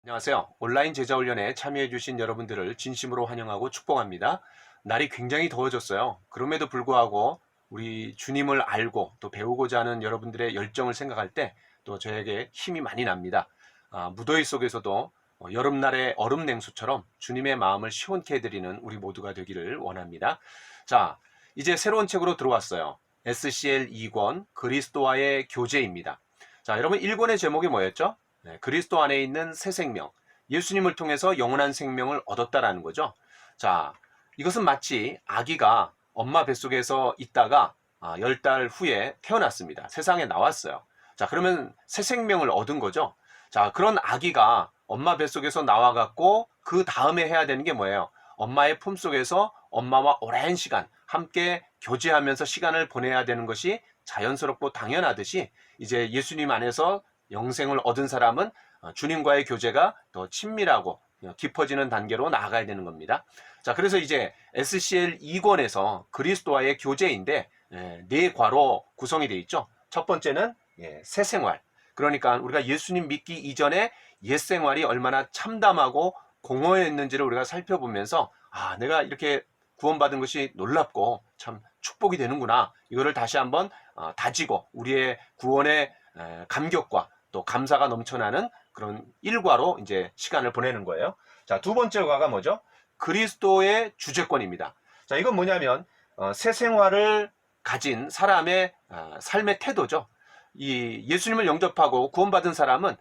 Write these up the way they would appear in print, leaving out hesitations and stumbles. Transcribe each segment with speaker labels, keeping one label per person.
Speaker 1: 안녕하세요. 온라인 제자훈련에 참여해주신 여러분들을 진심으로 환영하고 축복합니다. 날이 굉장히 더워졌어요. 그럼에도 불구하고 우리 주님을 알고 또 배우고자 하는 여러분들의 열정을 생각할 때 또 저에게 힘이 많이 납니다. 무더위 속에서도 여름날의 얼음 냉수처럼 주님의 마음을 시원케 해드리는 우리 모두가 되기를 원합니다. 자, 이제 새로운 책으로 들어왔어요. SCL 2권 그리스도와의 교제입니다. 자, 여러분 1권의 제목이 뭐였죠? 그리스도 안에 있는 새 생명, 예수님을 통해서 영원한 생명을 얻었다라는 거죠. 자, 이것은 마치 아기가 엄마 뱃속에서 있다가 10달 후에 태어났습니다. 세상에 나왔어요. 자, 그러면 새 생명을 얻은 거죠. 자, 그런 아기가 엄마 뱃속에서 나와갖고 그 다음에 해야 되는 게 뭐예요? 엄마의 품속에서 엄마와 오랜 시간 함께 교제하면서 시간을 보내야 되는 것이 자연스럽고 당연하듯이 이제 예수님 안에서 영생을 얻은 사람은 주님과의 교제가 더 친밀하고 깊어지는 단계로 나아가야 되는 겁니다. 자, 그래서 이제 SCL 2권에서 그리스도와의 교제인데 네 과로 구성이 되어 있죠. 첫 번째는 새 생활. 그러니까 우리가 예수님 믿기 이전에 옛 생활이 얼마나 참담하고 공허했는지를 우리가 살펴보면서 내가 이렇게 구원받은 것이 놀랍고 참 축복이 되는구나. 이거를 다시 한번 다지고 우리의 구원의 감격과 또 감사가 넘쳐나는 그런 일과로 이제 시간을 보내는 거예요. 자, 두 번째 과가 뭐죠? 그리스도의 주재권입니다. 자, 이건 뭐냐면 새 생활을 가진 사람의 삶의 태도죠. 이 예수님을 영접하고 구원받은 사람은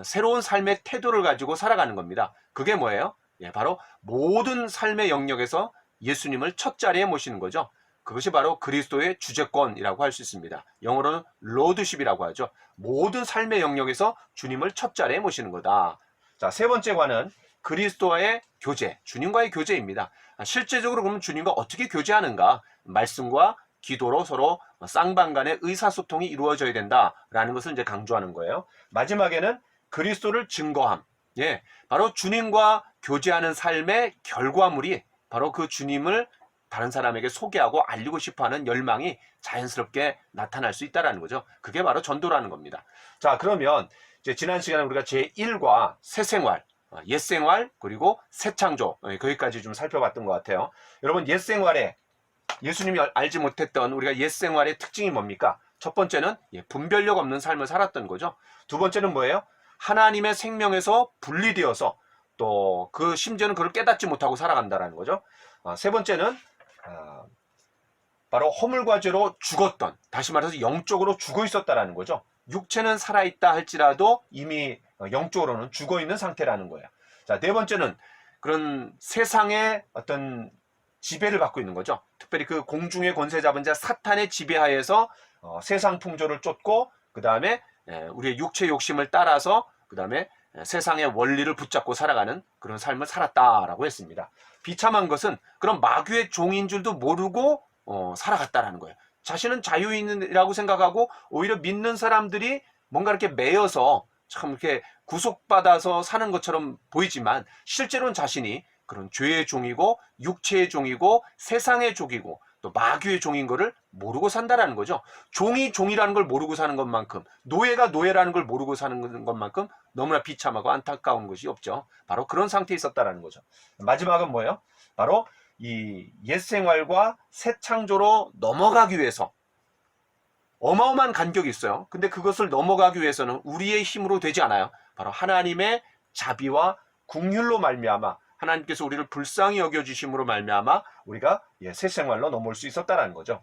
Speaker 1: 새로운 삶의 태도를 가지고 살아가는 겁니다. 그게 뭐예요? 바로 모든 삶의 영역에서 예수님을 첫 자리에 모시는 거죠. 그것이 바로 그리스도의 주재권이라고 할 수 있습니다. 영어로는 로드십이라고 하죠. 모든 삶의 영역에서 주님을 첫 자리에 모시는 거다. 자, 세 번째 과는 그리스도와의 교제, 주님과의 교제입니다. 실제적으로 그러면 주님과 어떻게 교제하는가? 말씀과 기도로 서로 쌍방간의 의사소통이 이루어져야 된다라는 것을 이제 강조하는 거예요. 마지막에는 그리스도를 증거함. 바로 주님과 교제하는 삶의 결과물이 바로 그 주님을 다른 사람에게 소개하고 알리고 싶어하는 열망이 자연스럽게 나타날 수 있다는 거죠. 그게 바로 전도라는 겁니다. 자, 그러면 이제 지난 시간에 우리가 제1과 새생활, 옛생활, 그리고 새창조, 거기까지 좀 살펴봤던 것 같아요. 여러분, 옛생활에 예수님이 알지 못했던 우리가 옛생활의 특징이 뭡니까? 첫 번째는 분별력 없는 삶을 살았던 거죠. 두 번째는 뭐예요? 하나님의 생명에서 분리되어서 또 그 심지어는 그걸 깨닫지 못하고 살아간다는 거죠. 세 번째는 바로 허물과 죄로 죽었던, 다시 말해서 영적으로 죽어 있었다라는 거죠. 육체는 살아있다 할지라도 이미 영적으로는 죽어 있는 상태라는 거예요. 자, 네 번째는 그런 세상의 어떤 지배를 받고 있는 거죠. 특별히 그 공중의 권세 잡은 자 사탄의 지배하에서 세상 풍조를 쫓고 그 다음에 우리의 육체 욕심을 따라서 그 다음에 세상의 원리를 붙잡고 살아가는 그런 삶을 살았다라고 했습니다. 비참한 것은 그런 마귀의 종인 줄도 모르고 살아갔다라는 거예요. 자신은 자유인이라고 생각하고 오히려 믿는 사람들이 뭔가 이렇게 매여서 참 이렇게 구속받아서 사는 것처럼 보이지만 실제로는 자신이 그런 죄의 종이고 육체의 종이고 세상의 종이고 또 마귀의 종인 거를 모르고 산다라는 거죠. 종이 종이라는 걸 모르고 사는 것만큼, 노예가 노예라는 걸 모르고 사는 것만큼 너무나 비참하고 안타까운 것이 없죠. 바로 그런 상태에 있었다라는 거죠. 마지막은 뭐예요? 바로 이 옛 생활과 새 창조로 넘어가기 위해서 어마어마한 간격이 있어요. 근데 그것을 넘어가기 위해서는 우리의 힘으로 되지 않아요. 바로 하나님의 자비와 긍휼로 말미암아 하나님께서 우리를 불쌍히 여겨주심으로 말미암아 우리가 새 생활로 넘어올 수 있었다라는 거죠.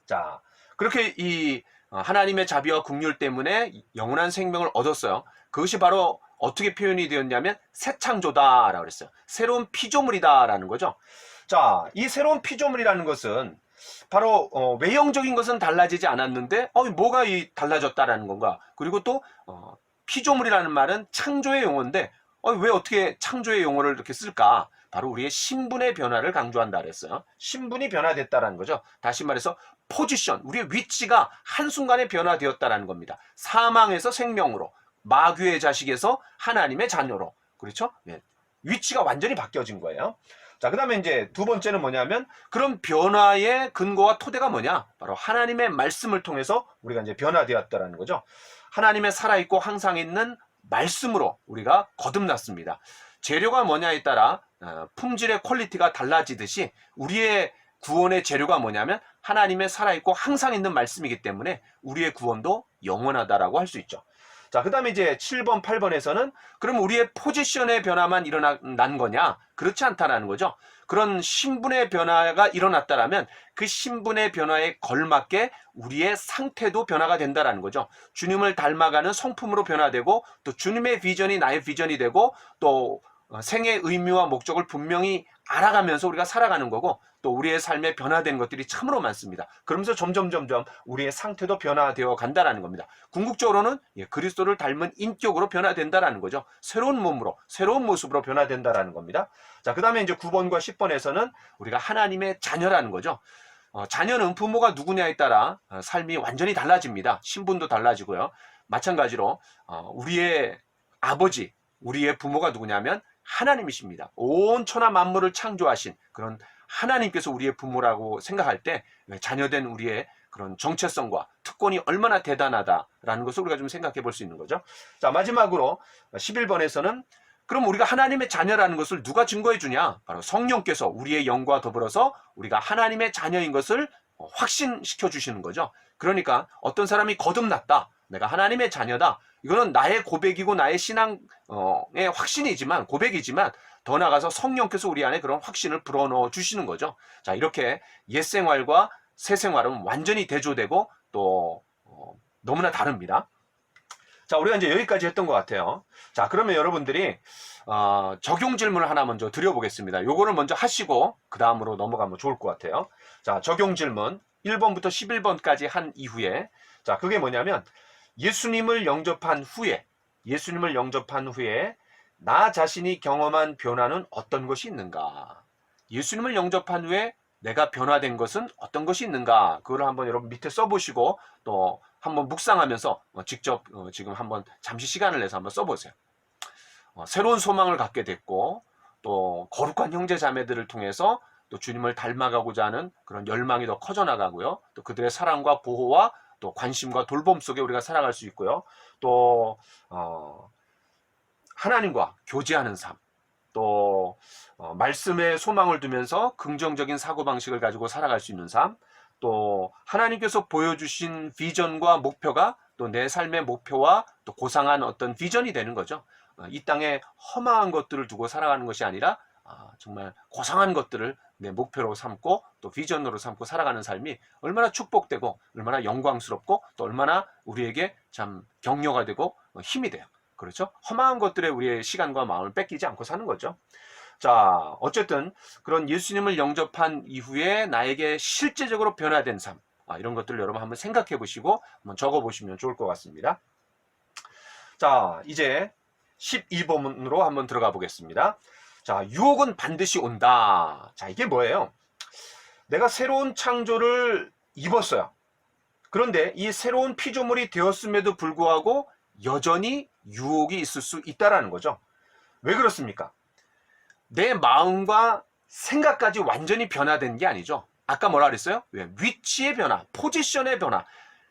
Speaker 1: 자, 그렇게 이 하나님의 자비와 긍휼 때문에 영원한 생명을 얻었어요. 그것이 바로 어떻게 표현이 되었냐면 새 창조다라고 그랬어요. 새로운 피조물이다라는 거죠. 자, 이 새로운 피조물이라는 것은 바로 외형적인 것은 달라지지 않았는데 뭐가 달라졌다라는 건가? 그리고 또 피조물이라는 말은 창조의 용어인데 왜 어떻게 창조의 용어를 이렇게 쓸까? 바로 우리의 신분의 변화를 강조한다 그랬어요. 신분이 변화됐다라는 거죠. 다시 말해서 포지션, 우리의 위치가 한순간에 변화되었다라는 겁니다. 사망에서 생명으로, 마귀의 자식에서 하나님의 자녀로. 그렇죠? 위치가 완전히 바뀌어진 거예요. 자, 그 다음에 이제 두 번째는 뭐냐면 그런 변화의 근거와 토대가 뭐냐? 바로 하나님의 말씀을 통해서 우리가 이제 변화되었다라는 거죠. 하나님의 살아있고 항상 있는 말씀으로 우리가 거듭났습니다. 재료가 뭐냐에 따라 품질의 퀄리티가 달라지듯이 우리의 구원의 재료가 뭐냐면 하나님의 살아있고 항상 있는 말씀이기 때문에 우리의 구원도 영원하다라고 할 수 있죠. 자, 그 다음에 이제 7번, 8번에서는 그럼 우리의 포지션의 변화만 일어난 거냐? 그렇지 않다라는 거죠. 그런 신분의 변화가 일어났다라면 그 신분의 변화에 걸맞게 우리의 상태도 변화가 된다라는 거죠. 주님을 닮아가는 성품으로 변화되고 또 주님의 비전이 나의 비전이 되고 또 생의 의미와 목적을 분명히 알아가면서 우리가 살아가는 거고 또 우리의 삶에 변화된 것들이 참으로 많습니다. 그러면서 점점 우리의 상태도 변화되어 간다라는 겁니다. 궁극적으로는 그리스도를 닮은 인격으로 변화된다라는 거죠. 새로운 몸으로 새로운 모습으로 변화된다라는 겁니다. 자, 그 다음에 이제 9번과 10번에서는 우리가 하나님의 자녀라는 거죠. 자녀는 부모가 누구냐에 따라 삶이 완전히 달라집니다. 신분도 달라지고요. 마찬가지로 우리의 아버지, 우리의 부모가 누구냐면 하나님이십니다. 온 천하 만물을 창조하신 그런 하나님께서 우리의 부모라고 생각할 때 자녀된 우리의 그런 정체성과 특권이 얼마나 대단하다라는 것을 우리가 좀 생각해 볼 수 있는 거죠. 자, 마지막으로 11번에서는 그럼 우리가 하나님의 자녀라는 것을 누가 증거해 주냐? 바로 성령께서 우리의 영과 더불어서 우리가 하나님의 자녀인 것을 확신시켜 주시는 거죠. 그러니까 어떤 사람이 거듭났다. 내가 하나님의 자녀다. 이거는 나의 고백이고 나의 신앙의 확신이지만 고백이지만 더 나아가서 성령께서 우리 안에 그런 확신을 불어넣어 주시는 거죠. 자, 이렇게 옛 생활과 새 생활은 완전히 대조되고 또 너무나 다릅니다. 자, 우리가 이제 여기까지 했던 것 같아요. 자, 그러면 여러분들이 적용 질문을 하나 먼저 드려보겠습니다. 요거를 먼저 하시고 그 다음으로 넘어가면 좋을 것 같아요. 자, 적용 질문 1번부터 11번까지 한 이후에 자, 그게 뭐냐면 예수님을 영접한 후에 나 자신이 경험한 변화는 어떤 것이 있는가? 예수님을 영접한 후에 내가 변화된 것은 어떤 것이 있는가? 그걸 한번 여러분 밑에 써보시고 또 한번 묵상하면서 직접 지금 한번 잠시 시간을 내서 한번 써보세요. 새로운 소망을 갖게 됐고 또 거룩한 형제 자매들을 통해서 또 주님을 닮아가고자 하는 그런 열망이 더 커져나가고요. 또 그들의 사랑과 보호와 또 관심과 돌봄 속에 우리가 살아갈 수 있고요. 또 하나님과 교제하는 삶, 또 말씀에 소망을 두면서 긍정적인 사고방식을 가지고 살아갈 수 있는 삶, 또 하나님께서 보여주신 비전과 목표가 또 내 삶의 목표와 또 고상한 어떤 비전이 되는 거죠. 이 땅에 험한 것들을 두고 살아가는 것이 아니라 정말 고상한 것들을 내 목표로 삼고 또 비전으로 삼고 살아가는 삶이 얼마나 축복되고 얼마나 영광스럽고 또 얼마나 우리에게 참 격려가 되고 힘이 돼요. 그렇죠? 험한 것들에 우리의 시간과 마음을 뺏기지 않고 사는 거죠. 자, 어쨌든 그런 예수님을 영접한 이후에 나에게 실제적으로 변화된 삶, 이런 것들을 여러분 한번 생각해 보시고 한번 적어 보시면 좋을 것 같습니다. 자, 이제 12번으로 한번 들어가 보겠습니다. 자, 유혹은 반드시 온다. 자, 이게 뭐예요? 내가 새로운 창조를 입었어요. 그런데 이 새로운 피조물이 되었음에도 불구하고 여전히 유혹이 있을 수 있다라는 거죠. 왜 그렇습니까? 내 마음과 생각까지 완전히 변화된 게 아니죠. 아까 뭐라 그랬어요? 왜? 위치의 변화, 포지션의 변화,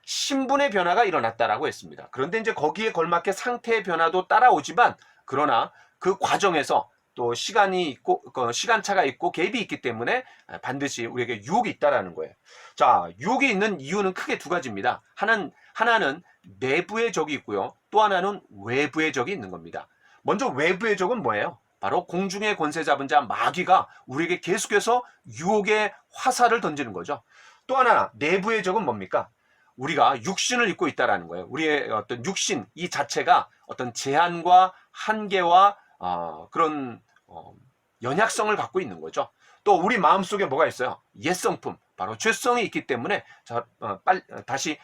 Speaker 1: 신분의 변화가 일어났다라고 했습니다. 그런데 이제 거기에 걸맞게 상태의 변화도 따라오지만 그러나 그 과정에서 또 시간이 있고 시간차가 있고 갭이 있기 때문에 반드시 우리에게 유혹이 있다라는 거예요. 자, 유혹이 있는 이유는 크게 두 가지입니다. 하나는 내부의 적이 있고요. 또 하나는 외부의 적이 있는 겁니다. 먼저 외부의 적은 뭐예요? 바로 공중의 권세 잡은 자 마귀가 우리에게 계속해서 유혹의 화살을 던지는 거죠. 또 하나 내부의 적은 뭡니까? 우리가 육신을 입고 있다라는 거예요. 우리의 어떤 육신 이 자체가 어떤 제한과 한계와 그런 연약성을 갖고 있는 거죠. 또 우리 마음속에 뭐가 있어요? 옛성품, 바로 죄성이 있기 때문에 다시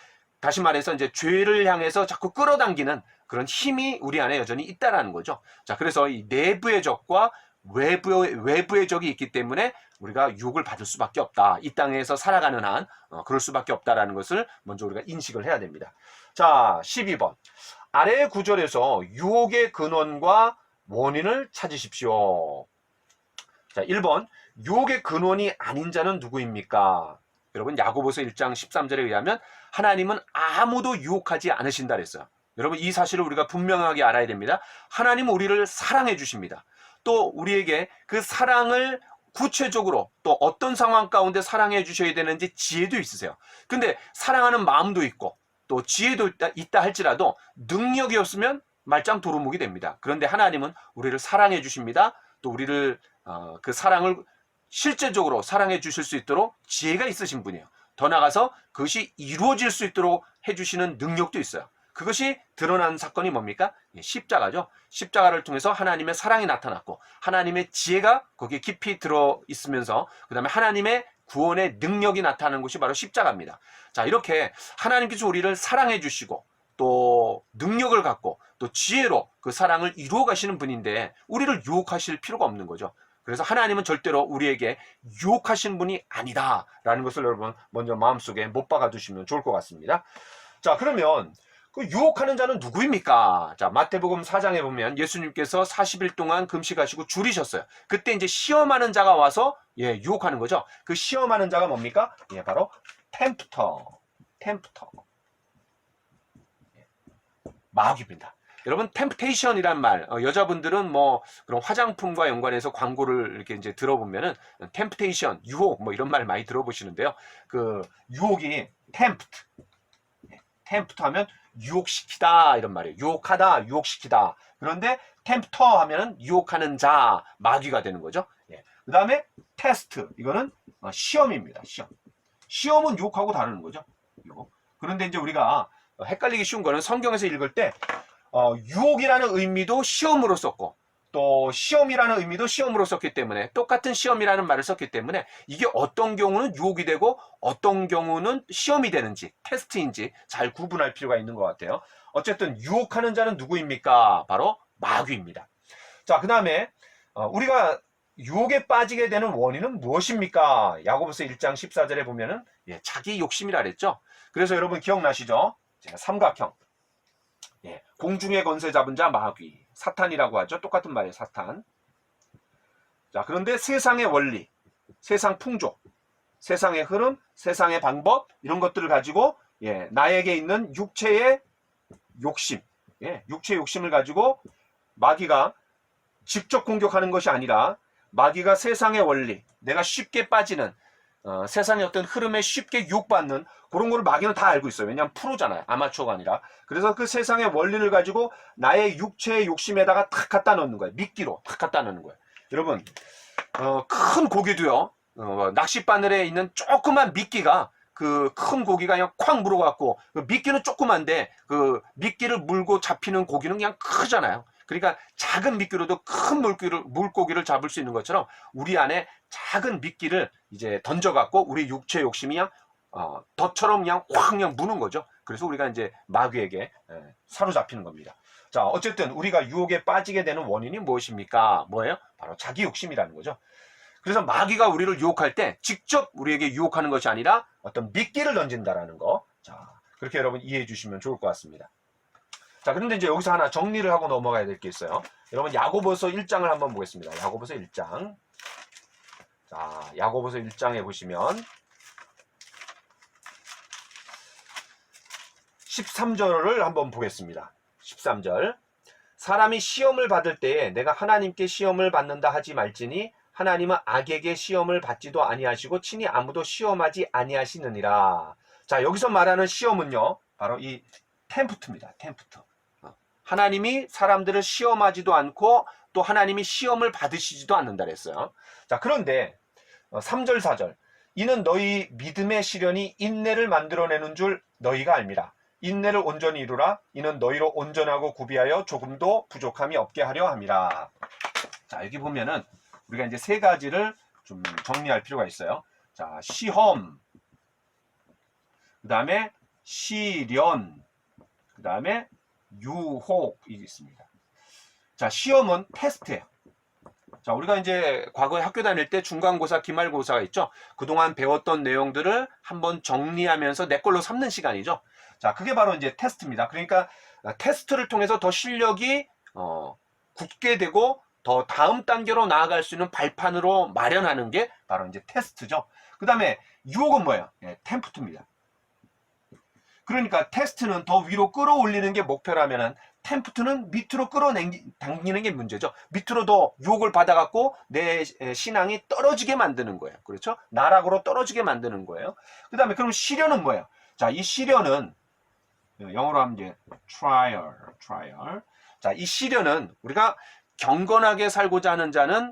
Speaker 1: 말해서 이제 죄를 향해서 자꾸 끌어당기는 그런 힘이 우리 안에 여전히 있다라는 거죠. 자, 그래서 이 내부의 적과 외부의 적이 있기 때문에 우리가 유혹을 받을 수밖에 없다. 이 땅에서 살아가는 한 그럴 수밖에 없다라는 것을 먼저 우리가 인식을 해야 됩니다. 자, 12번. 아래의 구절에서 유혹의 근원과 원인을 찾으십시오. 자, 1번. 유혹의 근원이 아닌 자는 누구입니까? 여러분, 야고보서 1장 13절에 의하면 하나님은 아무도 유혹하지 않으신다 그랬어요. 여러분 이 사실을 우리가 분명하게 알아야 됩니다. 하나님은 우리를 사랑해 주십니다. 또 우리에게 그 사랑을 구체적으로 또 어떤 상황 가운데 사랑해 주셔야 되는지 지혜도 있으세요. 근데 사랑하는 마음도 있고 또 지혜도 있다 할지라도 능력이 없으면 말짱 도루묵이 됩니다. 그런데 하나님은 우리를 사랑해 주십니다. 또 우리를 그 사랑을 실제적으로 사랑해 주실 수 있도록 지혜가 있으신 분이에요. 더 나아가서 그것이 이루어질 수 있도록 해주시는 능력도 있어요. 그것이 드러난 사건이 뭡니까? 십자가죠. 십자가를 통해서 하나님의 사랑이 나타났고 하나님의 지혜가 거기에 깊이 들어 있으면서 그 다음에 하나님의 구원의 능력이 나타나는 것이 바로 십자가입니다. 자, 이렇게 하나님께서 우리를 사랑해 주시고 또 능력을 갖고 또 지혜로 그 사랑을 이루어 가시는 분인데 우리를 유혹하실 필요가 없는 거죠. 그래서 하나님은 절대로 우리에게 유혹하시는 분이 아니다라는 것을 여러분 먼저 마음속에 못 박아 두시면 좋을 것 같습니다. 자, 그러면 그 유혹하는 자는 누구입니까? 자, 마태복음 4장에 보면 예수님께서 40일 동안 금식하시고 줄이셨어요. 그때 이제 시험하는 자가 와서 유혹하는 거죠. 그 시험하는 자가 뭡니까? 바로 템프터. 마귀입니다. 여러분 템프테이션이란 말, 여자분들은 뭐 그런 화장품과 연관해서 광고를 이렇게 이제 들어보면은 템프테이션, 유혹 뭐 이런 말 많이 들어보시는데요. 그 유혹이 템프트 하면 유혹시키다 이런 말이에요. 유혹하다, 유혹시키다. 그런데 템프터 하면은 유혹하는 자, 마귀가 되는 거죠. 그 다음에 테스트, 이거는 시험입니다. 시험은 유혹하고 다르는 거죠. 그런데 이제 우리가 헷갈리기 쉬운 거는 성경에서 읽을 때 유혹이라는 의미도 시험으로 썼고 또 시험이라는 의미도 시험으로 썼기 때문에 똑같은 시험이라는 말을 썼기 때문에 이게 어떤 경우는 유혹이 되고 어떤 경우는 시험이 되는지 테스트인지 잘 구분할 필요가 있는 것 같아요. 어쨌든 유혹하는 자는 누구입니까? 바로 마귀입니다. 자, 그 다음에 우리가 유혹에 빠지게 되는 원인은 무엇입니까? 야고보서 1장 14절에 보면은 자기 욕심이라 그랬죠. 그래서 여러분 기억나시죠? 삼각형. 공중의 권세 잡은 자 마귀, 사탄이라고 하죠. 똑같은 말이에요. 사탄. 자, 그런데 세상의 원리, 세상 풍조, 세상의 흐름, 세상의 방법 이런 것들을 가지고 나에게 있는 육체의 욕심, 육체의 욕심을 가지고 마귀가 직접 공격하는 것이 아니라 마귀가 세상의 원리, 내가 쉽게 빠지는 세상의 어떤 흐름에 쉽게 유혹받는 그런 거를 마귀는 다 알고 있어요. 왜냐하면 프로잖아요. 아마추어가 아니라. 그래서 그 세상의 원리를 가지고 나의 육체의 욕심에다가 탁 갖다 넣는 거예요. 미끼로 탁 갖다 넣는 거예요. 여러분 큰 고기도요. 낚싯바늘에 있는 조그만 미끼가 그 큰 고기가 그냥 콱 물어갖고 그 미끼는 조그만데 그 미끼를 물고 잡히는 고기는 그냥 크잖아요. 그러니까 작은 미끼로도 큰 물고기를 잡을 수 있는 것처럼 우리 안에 작은 미끼를 이제 던져갖고 우리 육체 욕심이 그냥 덫처럼 그냥 확 그냥 무는 거죠. 그래서 우리가 이제 마귀에게 사로잡히는 겁니다. 자, 어쨌든 우리가 유혹에 빠지게 되는 원인이 무엇입니까? 뭐예요? 바로 자기 욕심이라는 거죠. 그래서 마귀가 우리를 유혹할 때 직접 우리에게 유혹하는 것이 아니라 어떤 미끼를 던진다라는 거. 자, 그렇게 여러분 이해해 주시면 좋을 것 같습니다. 자, 그런데 이제 여기서 하나 정리를 하고 넘어가야 될 게 있어요. 여러분 야고보서 1장을 한번 보겠습니다. 야고보서 1장. 자, 야고보서 1장에 보시면 13절을 한번 보겠습니다. 13절. 사람이 시험을 받을 때에 내가 하나님께 시험을 받는다 하지 말지니 하나님은 악에게 시험을 받지도 아니하시고 친히 아무도 시험하지 아니하시느니라. 자, 여기서 말하는 시험은요, 바로 이 템프트입니다. 템프트. 하나님이 사람들을 시험하지도 않고 또 하나님이 시험을 받으시지도 않는다 그랬어요. 자, 그런데 3절 4절. 이는 너희 믿음의 시련이 인내를 만들어내는 줄 너희가 알미라. 인내를 온전히 이루라. 이는 너희로 온전하고 구비하여 조금도 부족함이 없게 하려 함이라. 자, 여기 보면은 우리가 이제 세 가지를 좀 정리할 필요가 있어요. 자, 시험, 그 다음에 시련, 그 다음에 유혹이 있습니다. 자, 시험은 테스트예요. 자, 우리가 이제 과거에 학교 다닐 때 중간고사, 기말고사가 있죠. 그동안 배웠던 내용들을 한번 정리하면서 내 걸로 삼는 시간이죠. 자, 그게 바로 이제 테스트입니다. 그러니까 테스트를 통해서 더 실력이 굳게 되고 더 다음 단계로 나아갈 수 있는 발판으로 마련하는 게 바로 이제 테스트죠. 그 다음에 유혹은 뭐예요? 템프트입니다. 그러니까 테스트는 더 위로 끌어올리는 게 목표라면은 템프트는 밑으로 끌어당기는 게 문제죠. 밑으로 더 유혹을 받아갖고 내 신앙이 떨어지게 만드는 거예요. 그렇죠? 나락으로 떨어지게 만드는 거예요. 그 다음에 그럼 시련은 뭐예요? 자, 이 시련은 영어로 하면 이제 trial. 자, 이 시련은 우리가 경건하게 살고자 하는 자는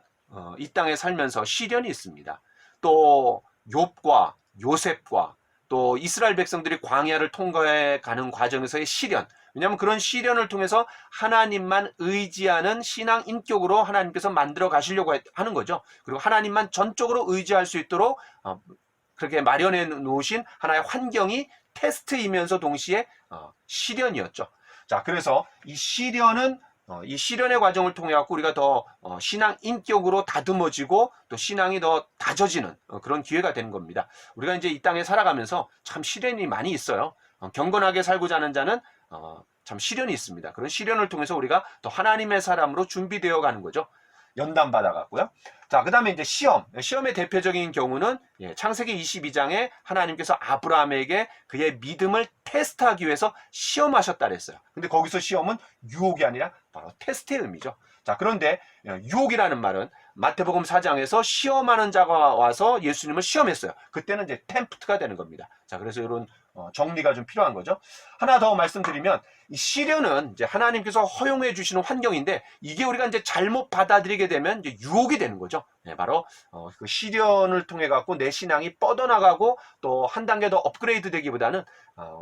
Speaker 1: 이 땅에 살면서 시련이 있습니다. 또 욥과 요셉과 또 이스라엘 백성들이 광야를 통과해 가는 과정에서의 시련. 왜냐하면 그런 시련을 통해서 하나님만 의지하는 신앙 인격으로 하나님께서 만들어 가시려고 하는 거죠. 그리고 하나님만 전적으로 의지할 수 있도록 그렇게 마련해 놓으신 하나의 환경이 테스트이면서 동시에 시련이었죠. 자, 그래서 이 시련은 이 시련의 과정을 통해 갖고 우리가 더 신앙 인격으로 다듬어지고 또 신앙이 더 다져지는 그런 기회가 되는 겁니다. 우리가 이제 이 땅에 살아가면서 참 시련이 많이 있어요. 경건하게 살고자 하는 자는 참 시련이 있습니다. 그런 시련을 통해서 우리가 또 하나님의 사람으로 준비되어 가는 거죠. 연단 받아갔고요. 자, 그 다음에 이제 시험의 대표적인 경우는 창세기 22장에 하나님께서 아브라함에게 그의 믿음을 테스트하기 위해서 시험하셨다 그랬어요. 근데 거기서 시험은 유혹이 아니라 바로 테스트의 의미죠. 자, 그런데 유혹이라는 말은 마태복음 4장에서 시험하는 자가 와서 예수님을 시험했어요. 그때는 이제 템프트가 되는 겁니다. 자, 그래서 이런 정리가 좀 필요한 거죠. 하나 더 말씀드리면 이 시련은 이제 하나님께서 허용해 주시는 환경인데 이게 우리가 이제 잘못 받아들이게 되면 이제 유혹이 되는 거죠. 바로 그 시련을 통해 갖고 내 신앙이 뻗어나가고 또 한 단계 더 업그레이드 되기보다는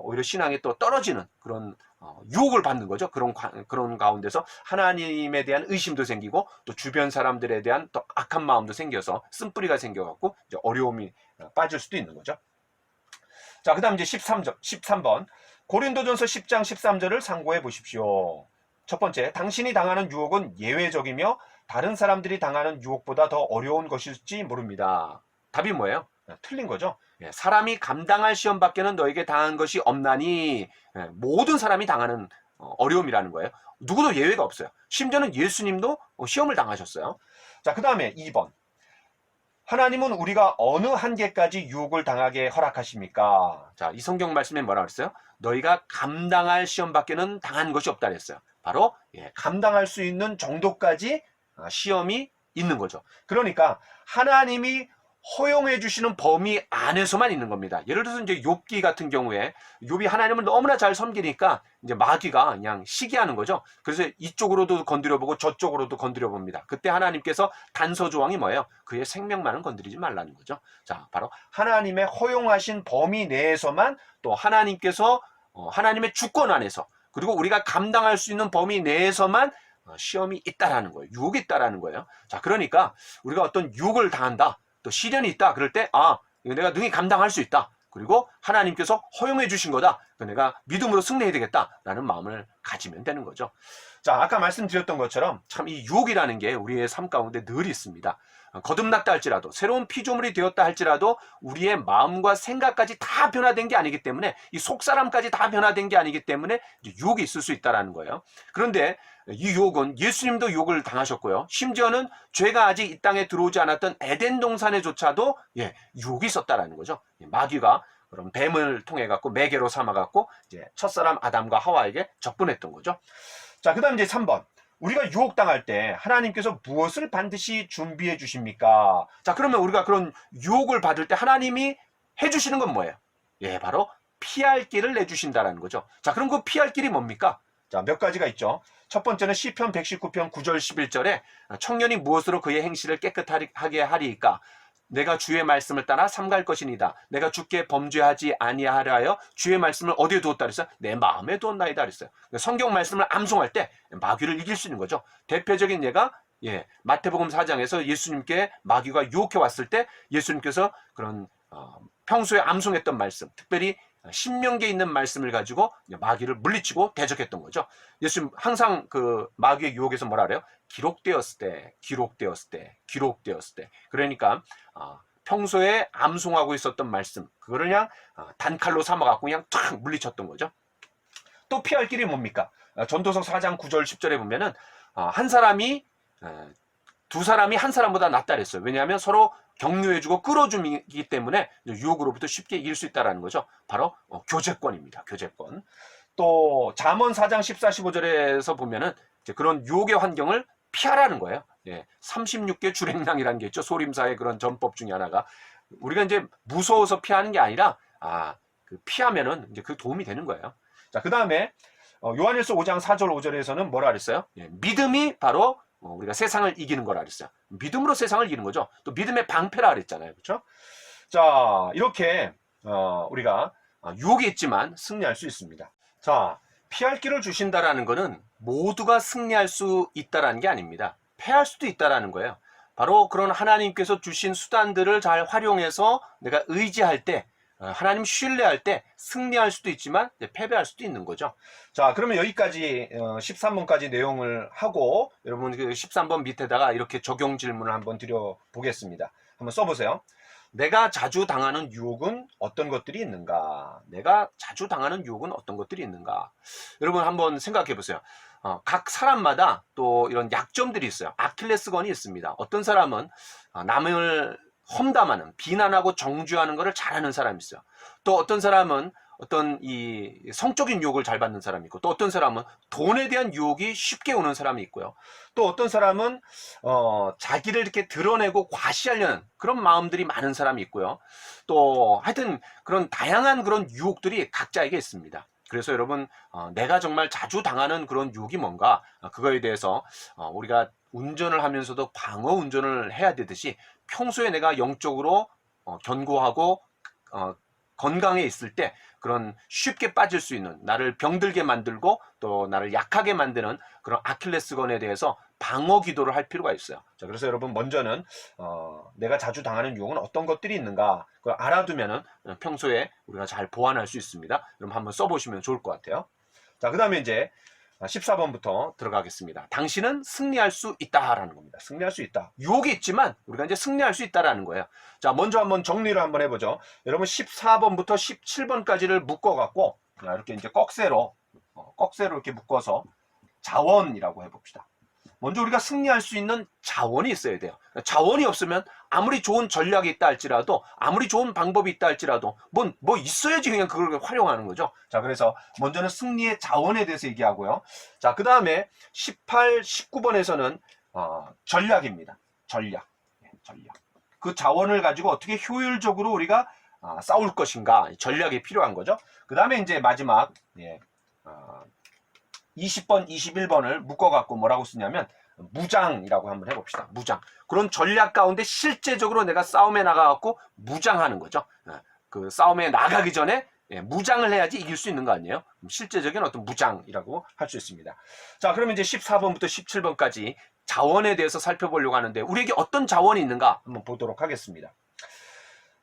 Speaker 1: 오히려 신앙이 또 떨어지는 그런 유혹을 받는 거죠. 그런 가운데서 하나님에 대한 의심도 생기고 또 주변 사람들에 대한 또 악한 마음도 생겨서 쓴뿌리가 생겨갖고 이제 어려움이 빠질 수도 있는 거죠. 자, 그 다음 이제 13번. 고린도전서 10장 13절을 참고해 보십시오. 첫 번째, 당신이 당하는 유혹은 예외적이며 다른 사람들이 당하는 유혹보다 더 어려운 것일지 모릅니다. 답이 뭐예요? 틀린 거죠. 사람이 감당할 시험밖에는 너에게 당한 것이 없나니 모든 사람이 당하는 어려움이라는 거예요. 누구도 예외가 없어요. 심지어는 예수님도 시험을 당하셨어요. 자, 그 다음에 2번. 하나님은 우리가 어느 한계까지 유혹을 당하게 허락하십니까? 자, 이 성경 말씀에 뭐라 그랬어요? 너희가 감당할 시험밖에는 당한 것이 없다 그랬어요. 바로 감당할 수 있는 정도까지 시험이 있는 거죠. 그러니까 하나님이 허용해 주시는 범위 안에서만 있는 겁니다. 예를 들어서 이제 욥기 같은 경우에 욥이 하나님을 너무나 잘 섬기니까 이제 마귀가 그냥 시기하는 거죠. 그래서 이쪽으로도 건드려보고 저쪽으로도 건드려봅니다. 그때 하나님께서 단서 조항이 뭐예요? 그의 생명만은 건드리지 말라는 거죠. 자, 바로 하나님의 허용하신 범위 내에서만 또 하나님께서 하나님의 주권 안에서 그리고 우리가 감당할 수 있는 범위 내에서만 시험이 있다라는 거예요. 유혹이 있다라는 거예요. 자, 그러니까 우리가 어떤 유혹을 당한다. 또 시련이 있다. 그럴 때 이거 내가 능히 감당할 수 있다. 그리고 하나님께서 허용해 주신 거다. 내가 믿음으로 승리해야 되겠다라는 마음을 가지면 되는 거죠. 자, 아까 말씀드렸던 것처럼 참 이 유혹이라는 게 우리의 삶 가운데 늘 있습니다. 거듭났다 할지라도 새로운 피조물이 되었다 할지라도 우리의 마음과 생각까지 다 변화된 게 아니기 때문에 이 속사람까지 다 변화된 게 아니기 때문에 유혹이 있을 수 있다는 거예요. 그런데 이 유혹은 예수님도 유혹을 당하셨고요. 심지어는 죄가 아직 이 땅에 들어오지 않았던 에덴 동산에조차도 유혹이 있었다라는 거죠. 마귀가 그럼 뱀을 통해 갖고 매개로 삼아 갖고 이제 첫사람 아담과 하와에게 접근했던 거죠. 자, 그다음 이제 3번. 우리가 유혹당할 때 하나님께서 무엇을 반드시 준비해 주십니까? 자, 그러면 우리가 그런 유혹을 받을 때 하나님이 해주시는 건 뭐예요? 바로 피할 길을 내주신다라는 거죠. 자, 그럼 그 피할 길이 뭡니까? 자, 몇 가지가 있죠. 첫 번째는 시편 119편 9절 11절에 청년이 무엇으로 그의 행실을 깨끗하게 하리이까? 내가 주의 말씀을 따라 삼갈 것이니다. 내가 주께 범죄하지 아니하려 하여 주의 말씀을 어디에 두었다 그랬어요? 내 마음에 두었나이다 그랬어요. 성경 말씀을 암송할 때 마귀를 이길 수 있는 거죠. 대표적인 예가 마태복음 4장에서 예수님께 마귀가 유혹해 왔을 때 예수님께서 그런 평소에 암송했던 말씀, 특별히 신명기에 있는 말씀을 가지고 마귀를 물리치고 대적했던 거죠. 예수님 항상 그 마귀의 유혹에서 뭐라 그래요? 기록되었을 때. 그러니까 평소에 암송하고 있었던 말씀, 그거를 그냥 단칼로 삼아갖고 그냥 탁 물리쳤던 거죠. 또 피할 길이 뭡니까? 전도서 4장 9절 10절에 보면은 한 사람이 두 사람이 한 사람보다 낫다 그랬어요. 왜냐하면 서로 격려해주고 끌어주기 때문에 유혹으로부터 쉽게 이길 수 있다는 거죠. 바로 교제권입니다. 교제권. 또 잠언 4장 14, 15절에서 보면은 이제 그런 유혹의 환경을 피하라는 거예요. 예, 36개 주랭랑이라는 게 있죠. 소림사의 그런 전법 중에 하나가. 우리가 이제 무서워서 피하는 게 아니라 피하면은 이제 그 도움이 되는 거예요. 자, 그 다음에 요한일서 5장 4절 5절에서는 뭐라 그랬어요? 예, 믿음이 바로 우리가 세상을 이기는 거라 그랬어요. 믿음으로 세상을 이기는 거죠. 또 믿음의 방패라 그랬잖아요. 그렇죠? 자, 이렇게 우리가 유혹이 있지만 승리할 수 있습니다. 자, 피할 길을 주신다라는 거는 모두가 승리할 수 있다라는 게 아닙니다. 패할 수도 있다라는 거예요. 바로 그런 하나님께서 주신 수단들을 잘 활용해서 내가 의지할 때, 하나님 신뢰할 때 승리할 수도 있지만 패배할 수도 있는 거죠. 자, 그러면 여기까지 13번까지 내용을 하고 여러분 그 13번 밑에다가 이렇게 적용 질문을 한번 드려보겠습니다. 한번 써보세요. 내가 자주 당하는 유혹은 어떤 것들이 있는가? 내가 자주 당하는 유혹은 어떤 것들이 있는가? 여러분 한번 생각해 보세요. 각 사람마다 또 이런 약점들이 있어요. 아킬레스건이 있습니다. 어떤 사람은 남을 험담하는, 비난하고 정죄하는 것을 잘하는 사람이 있어요. 또 어떤 사람은 어떤 이 성적인 유혹을 잘 받는 사람이 있고, 또 어떤 사람은 돈에 대한 유혹이 쉽게 오는 사람이 있고요. 또 어떤 사람은 자기를 이렇게 드러내고 과시하려는 그런 마음들이 많은 사람이 있고요. 또 하여튼 그런 다양한 그런 유혹들이 각자에게 있습니다. 그래서 여러분 내가 정말 자주 당하는 그런 유혹이 뭔가 그거에 대해서 우리가 운전을 하면서도 방어 운전을 해야 되듯이 평소에 내가 영적으로 견고하고 건강해 있을 때 그런 쉽게 빠질 수 있는, 나를 병들게 만들고 또 나를 약하게 만드는 그런 아킬레스건에 대해서 방어 기도를 할 필요가 있어요. 자, 그래서 여러분 먼저는 내가 자주 당하는 유혹은 어떤 것들이 있는가 그걸 알아두면은 평소에 우리가 잘 보완할 수 있습니다. 여러분 한번 써보시면 좋을 것 같아요. 자, 그 다음에 이제 14번부터 들어가겠습니다. 당신은 승리할 수 있다라는 겁니다. 승리할 수 있다. 유혹이 있지만 우리가 이제 승리할 수 있다라는 거예요. 자, 먼저 한번 정리를 한번 해보죠. 여러분 14번부터 17번까지를 묶어갖고 이렇게 이제 꺽쇠로 이렇게 묶어서 자원이라고 해봅시다. 먼저 우리가 승리할 수 있는 자원이 있어야 돼요. 자원이 없으면 아무리 좋은 전략이 있다 할지라도, 아무리 좋은 방법이 있다 할지라도 뭐 있어야지 그냥 그걸 활용하는 거죠. 자, 그래서 먼저는 승리의 자원에 대해서 얘기하고요. 자, 그 다음에 18, 19번에서는 전략입니다. 전략. 그 자원을 가지고 어떻게 효율적으로 우리가 싸울 것인가, 전략이 필요한 거죠. 그 다음에 이제 마지막 20번, 21번을 묶어갖고 뭐라고 쓰냐면 무장이라고 한번 해봅시다. 무장. 그런 전략 가운데 실제적으로 내가 싸움에 나가갖고 무장하는 거죠. 그 싸움에 나가기 전에 무장을 해야지 이길 수 있는 거 아니에요? 실제적인 어떤 무장이라고 할 수 있습니다. 자, 그러면 이제 14번부터 17번까지 자원에 대해서 살펴보려고 하는데 우리에게 어떤 자원이 있는가 한번 보도록 하겠습니다.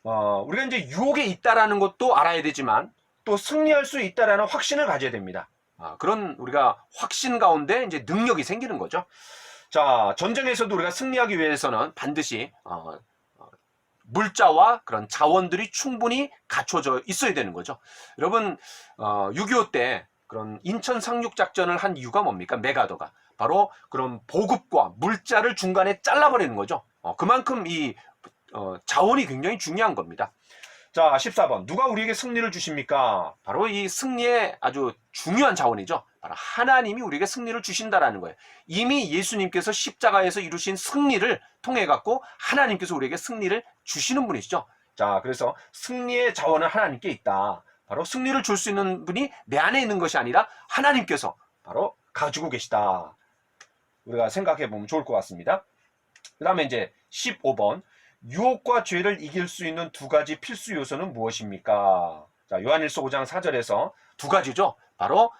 Speaker 1: 우리가 이제 유혹에 있다라는 것도 알아야 되지만 또 승리할 수 있다라는 확신을 가져야 됩니다. 그런 우리가 확신 가운데 이제 능력이 생기는 거죠. 자, 전쟁에서도 우리가 승리하기 위해서는 반드시 물자와 그런 자원들이 충분히 갖춰져 있어야 되는 거죠. 여러분 6.25 때 그런 인천 상륙작전을 한 이유가 뭡니까? 메가더가 바로 그런 보급과 물자를 중간에 잘라버리는 거죠. 그만큼 이 자원이 굉장히 중요한 겁니다. 자, 14번. 누가 우리에게 승리를 주십니까? 바로 이 승리의 아주 중요한 자원이죠. 바로 하나님이 우리에게 승리를 주신다라는 거예요. 이미 예수님께서 십자가에서 이루신 승리를 통해 갖고 하나님께서 우리에게 승리를 주시는 분이시죠. 자, 그래서 승리의 자원은 하나님께 있다. 바로 승리를 줄 수 있는 분이 내 안에 있는 것이 아니라 하나님께서 바로 가지고 계시다. 우리가 생각해 보면 좋을 것 같습니다. 그 다음에 이제 15번. 유혹과 죄를 이길 수 있는 두 가지 필수 요소는 무엇입니까? 자, 요한일서 5장 4절에서 두 가지죠. 바로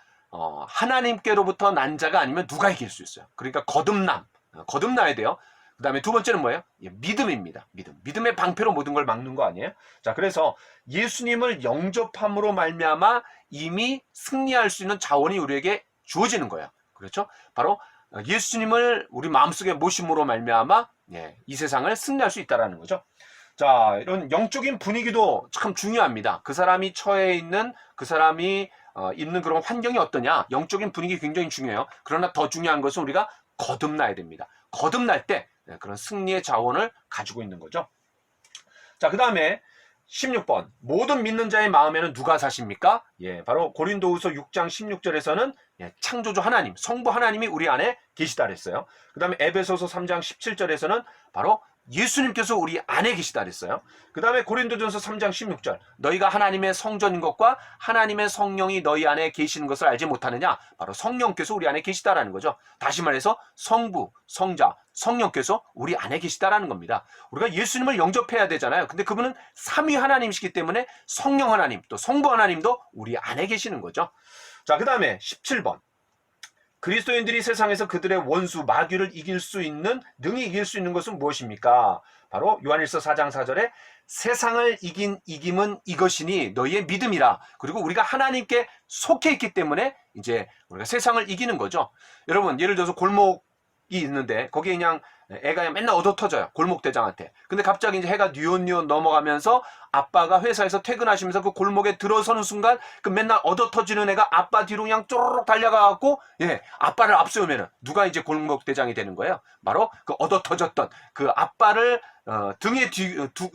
Speaker 1: 하나님께로부터 난 자가 아니면 누가 이길 수 있어요. 그러니까 거듭나야 돼요. 그 다음에 두 번째는 뭐예요? 믿음입니다. 믿음의 방패로 모든 걸 막는 거 아니에요? 자, 그래서 예수님을 영접함으로 말미암아 이미 승리할 수 있는 자원이 우리에게 주어지는 거예요. 그렇죠? 바로 예수님을 우리 마음속에 모심으로 말미암아 이 세상을 승리할 수 있다는 거죠. 자, 이런 영적인 분위기도 참 중요합니다. 그 사람이 처해 있는, 그 사람이 있는 그런 환경이 어떠냐, 영적인 분위기 굉장히 중요해요. 그러나 더 중요한 것은 우리가 거듭나야 됩니다. 거듭날 때 그런 승리의 자원을 가지고 있는 거죠. 자, 그 다음에 16번. 모든 믿는 자의 마음에는 누가 사십니까? 바로 고린도후서 6장 16절에서는 창조주 하나님, 성부 하나님이 우리 안에 계시다 그랬어요. 그 다음에 에베소서 3장 17절에서는 바로 예수님께서 우리 안에 계시다 그랬어요. 그 다음에 고린도전서 3장 16절. 너희가 하나님의 성전인 것과 하나님의 성령이 너희 안에 계시는 것을 알지 못하느냐? 바로 성령께서 우리 안에 계시다라는 거죠. 다시 말해서 성부, 성자, 성령께서 우리 안에 계시다라는 겁니다. 우리가 예수님을 영접해야 되잖아요. 근데 그분은 삼위 하나님이시기 때문에 성령 하나님, 또 성부 하나님도 우리 안에 계시는 거죠. 자, 그 다음에 17번. 그리스도인들이 세상에서 그들의 원수 마귀를 능히 이길 수 있는 것은 무엇입니까? 바로 요한일서 4장 4절에 세상을 이긴 이김은 이것이니 너희의 믿음이라. 그리고 우리가 하나님께 속해 있기 때문에 이제 우리가 세상을 이기는 거죠. 여러분, 예를 들어서 골목이 있는데 거기에 그냥 애가 맨날 얻어터져요. 골목대장한테. 근데 갑자기 이제 해가 뉘엿뉘엿 넘어가면서 아빠가 회사에서 퇴근하시면서 그 골목에 들어서는 순간 그 맨날 얻어터지는 애가 아빠 뒤로 그냥 쪼르륵 달려가갖고 아빠를 앞세우면은 누가 이제 골목대장이 되는 거예요? 바로 그 얻어터졌던 그 아빠를 등에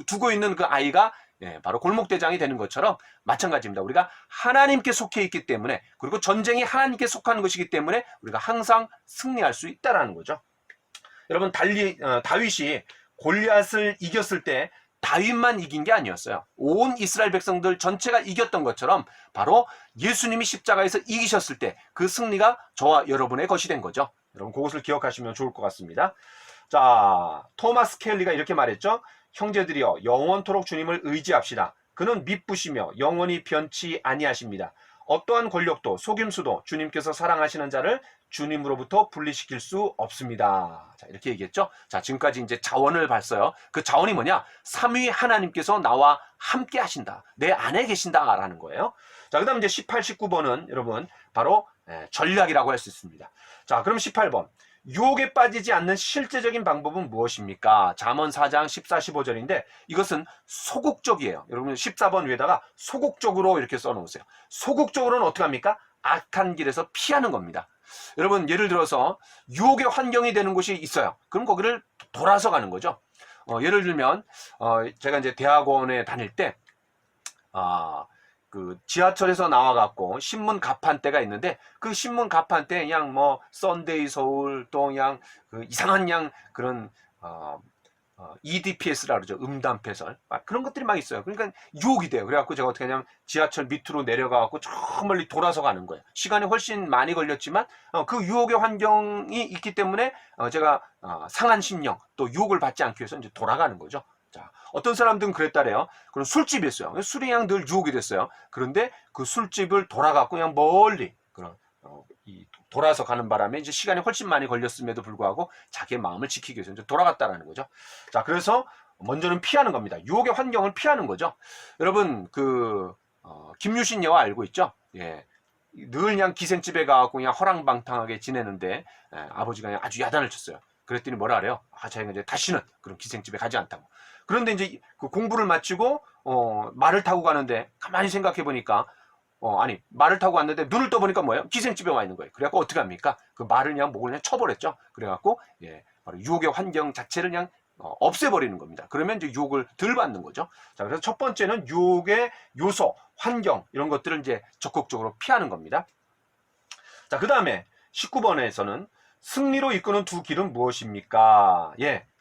Speaker 1: 두고 있는 그 아이가 바로 골목대장이 되는 것처럼 마찬가지입니다. 우리가 하나님께 속해 있기 때문에, 그리고 전쟁이 하나님께 속하는 것이기 때문에 우리가 항상 승리할 수 있다라는 거죠. 여러분, 다윗이 골리앗을 이겼을 때 다윗만 이긴 게 아니었어요. 온 이스라엘 백성들 전체가 이겼던 것처럼 바로 예수님이 십자가에서 이기셨을 때 그 승리가 저와 여러분의 것이 된 거죠. 여러분, 그것을 기억하시면 좋을 것 같습니다. 자, 토마스 켈리가 이렇게 말했죠. 형제들이여, 영원토록 주님을 의지합시다. 그는 미쁘시며 영원히 변치 아니하십니다. 어떠한 권력도 속임수도 주님께서 사랑하시는 자를 주님으로부터 분리시킬 수 없습니다. 자, 이렇게 얘기했죠. 자, 지금까지 이제 자원을 봤어요. 그 자원이 뭐냐? 삼위 하나님께서 나와 함께 하신다. 내 안에 계신다라는 거예요. 자, 그 다음 이제 18, 19번은 여러분 바로 전략이라고 할 수 있습니다. 자, 그럼 18번. 유혹에 빠지지 않는 실제적인 방법은 무엇입니까? 잠언 4장 14, 15절인데 이것은 소극적이에요. 여러분 14번 위에다가 소극적으로 이렇게 써놓으세요. 소극적으로는 어떻게 합니까? 악한 길에서 피하는 겁니다. 여러분, 예를 들어서 유혹의 환경이 되는 곳이 있어요. 그럼 거기를 돌아서 가는 거죠. 예를 들면 제가 이제 대학원에 다닐 때 그 지하철에서 나와갖고 신문 갑판대가 있는데 그 신문 갑판대 그냥 뭐 썬데이 서울 또 그냥 그 이상한 그냥 그런 EDPS라 그러죠. 음담패설. 그런 것들이 막 있어요. 그러니까 유혹이 돼요. 그래갖고 제가 어떻게 하냐면 지하철 밑으로 내려가갖고 저 멀리 돌아서 가는 거예요. 시간이 훨씬 많이 걸렸지만 그 유혹의 환경이 있기 때문에 제가 상한 심령 또 유혹을 받지 않기 위해서 이제 돌아가는 거죠. 자, 어떤 사람들은 그랬다래요. 그럼 술집이 있어요. 술이 그냥 늘 유혹이 됐어요. 그런데 그 술집을 돌아가고 그냥 멀리 그런 돌아서 가는 바람에 이제 시간이 훨씬 많이 걸렸음에도 불구하고 자기의 마음을 지키기 위해서 이제 돌아갔다라는 거죠. 자, 그래서 먼저는 피하는 겁니다. 유혹의 환경을 피하는 거죠. 여러분, 김유신 여와 알고 있죠? 늘 그냥 기생집에 가고 그냥 허랑방탕하게 지내는데 아버지가 그냥 아주 야단을 쳤어요. 그랬더니 뭐라 그래요? 자기가 이제 다시는 그런 기생집에 가지 않다고. 그런데 이제 그 공부를 마치고 말을 타고 가는데 가만히 생각해 보니까 말을 타고 왔는데 눈을 떠보니까 뭐예요? 기생집에 와 있는 거예요. 그래갖고 어떻게 합니까? 그 말을 그냥 목을 그냥 쳐버렸죠. 그래갖고 바로 유혹의 환경 자체를 그냥 없애버리는 겁니다. 그러면 이제 유혹을 덜 받는 거죠. 자, 그래서 첫 번째는 유혹의 요소, 환경 이런 것들을 이제 적극적으로 피하는 겁니다. 자, 그 다음에 19번에서는 승리로 이끄는 두 길은 무엇입니까?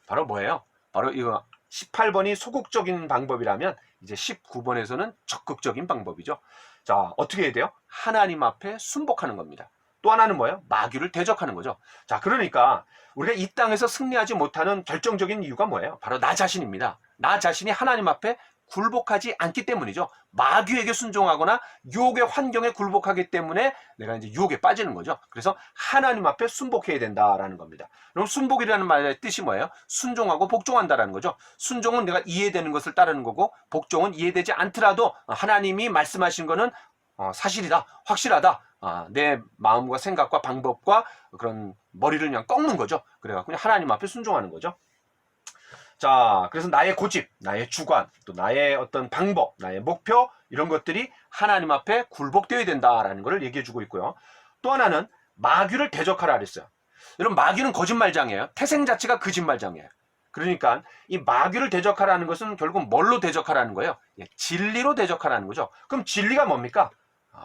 Speaker 1: 바로 뭐예요? 바로 이거 18번이 소극적인 방법이라면 이제 19번에서는 적극적인 방법이죠. 자, 어떻게 해야 돼요? 하나님 앞에 순복하는 겁니다. 또 하나는 뭐예요? 마귀를 대적하는 거죠. 자, 그러니까 우리가 이 땅에서 승리하지 못하는 결정적인 이유가 뭐예요? 바로 나 자신입니다. 나 자신이 하나님 앞에 굴복하지 않기 때문이죠. 마귀에게 순종하거나 유혹의 환경에 굴복하기 때문에 내가 이제 유혹에 빠지는 거죠. 그래서 하나님 앞에 순복해야 된다라는 겁니다. 그럼 순복이라는 말의 뜻이 뭐예요? 순종하고 복종한다라는 거죠. 순종은 내가 이해되는 것을 따르는 거고, 복종은 이해되지 않더라도 하나님이 말씀하신 거는 사실이다, 확실하다. 내 마음과 생각과 방법과 그런 머리를 그냥 꺾는 거죠. 그래갖고 그냥 하나님 앞에 순종하는 거죠. 자, 그래서 나의 고집, 나의 주관, 또 나의 어떤 방법, 나의 목표 이런 것들이 하나님 앞에 굴복되어야 된다라는 것을 얘기해 주고 있고요. 또 하나는 마귀를 대적하라 그랬어요. 여러분, 마귀는 거짓말장이에요. 태생 자체가 거짓말장이에요. 그러니까 이 마귀를 대적하라는 것은 결국 뭘로 대적하라는 거예요? 예, 진리로 대적하라는 거죠. 그럼 진리가 뭡니까?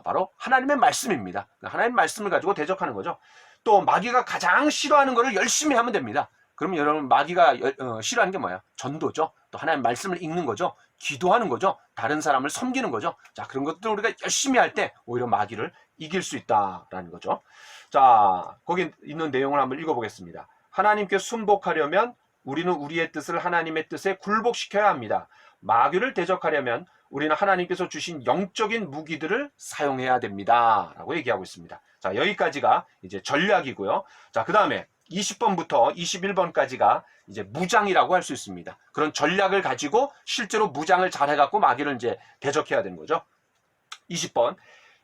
Speaker 1: 바로 하나님의 말씀입니다. 하나님의 말씀을 가지고 대적하는 거죠. 또 마귀가 가장 싫어하는 것을 열심히 하면 됩니다. 그럼 여러분, 마귀가 싫어하는 게 뭐예요? 전도죠. 또 하나님의 말씀을 읽는 거죠. 기도하는 거죠. 다른 사람을 섬기는 거죠. 자, 그런 것들 우리가 열심히 할 때 오히려 마귀를 이길 수 있다라는 거죠. 자, 거기 있는 내용을 한번 읽어보겠습니다. 하나님께 순복하려면 우리는 우리의 뜻을 하나님의 뜻에 굴복시켜야 합니다. 마귀를 대적하려면 우리는 하나님께서 주신 영적인 무기들을 사용해야 됩니다. 라고 얘기하고 있습니다. 자, 여기까지가 이제 전략이고요. 자, 그 다음에 20번부터 21번까지가 이제 무장이라고 할 수 있습니다. 그런 전략을 가지고 실제로 무장을 잘 해갖고 마귀를 이제 대적해야 되는 거죠. 20번.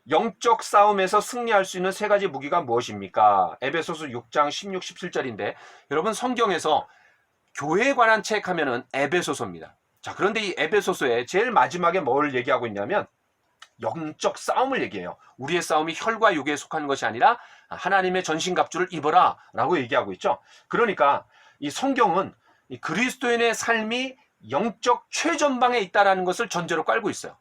Speaker 1: 영적 싸움에서 승리할 수 있는 세 가지 무기가 무엇입니까? 에베소서 6장 16, 17절인데 여러분, 성경에서 교회에 관한 책 하면은 에베소서입니다. 자, 그런데 이 에베소서에 제일 마지막에 뭘 얘기하고 있냐면 영적 싸움을 얘기해요. 우리의 싸움이 혈과 육에 속하는 것이 아니라 하나님의 전신갑주를 입어라 라고 얘기하고 있죠. 그러니까 이 성경은 이 그리스도인의 삶이 영적 최전방에 있다는 것을 전제로 깔고 있어요.